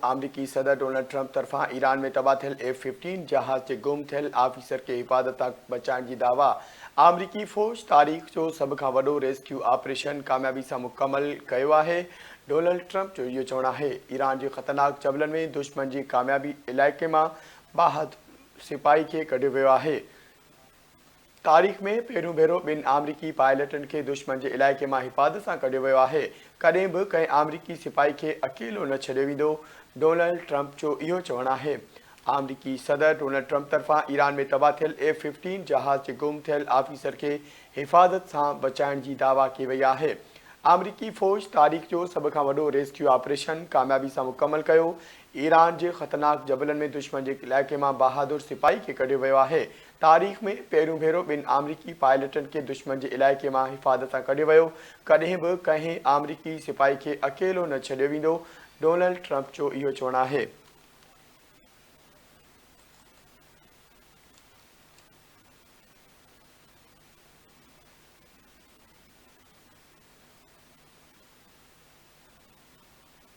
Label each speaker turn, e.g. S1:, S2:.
S1: अमरीकी सदर Donald Trump तरफां ईरान में तबाह थियल F-15 जहाज़ जे गुम थियल आफ़ीसर खे हिफ़ाज़त तां बचाइण जी दावा। अमरीकी फ़ौज तारीख़ जो सभ खां वॾो रेस्क्यू ऑपरेशन कामयाबी सां मुकमल कयो आहे। डोनाल्ड ट्रंप जो इहो चवणु आहे, ईरान जे ख़तरनाक जबलनि में दुश्मन जी कामयाबी इलाइक़े मां बहादुर सिपाही खे कढियो वियो आहे। तारीख़ में पहिरियों भेरो ॿिनि अमरीकी पायलटनि खे दुश्मन जे इलाइक़े मां हिफ़ाज़त सां कढियो वियो आहे। कॾहिं बि कंहिं अमरीकी सिपाही खे अकेलो न छॾियो वेंदो, डोनाल्ड ट्रंप जो इहो चवणु आहे। अमरीकी सदर डोनाल्ड ट्रंप तरफां ईरान में तबाह थियल F-15 जहाज़ जे गुम थियल आफ़ीसर खे हिफ़ाज़त सां बचाइण जी दावा कई वई आहे। अमरीकी फ़ौज तारीख़ जो सभ खां वॾो रेस्क्यू ऑपरेशन कामयाबी सां मुकमल कयो। ईरान जे ख़तरनाक जबलनि में दुश्मन जे इलाइक़े मां बहादुर सिपाही खे कढियो वियो आहे। तारीख़ में पहिरियों भेरो ॿिनि अमरीकी पायलटनि खे दुश्मन जे इलाइक़े मां हिफ़ाज़त सां कढियो वियो। कॾहिं बि कंहिं अमरीकी सिपाही खे अकेलो न छॾियो वेंदो, डोनाल्ड ट्रंप जो इहो चवणु आहे।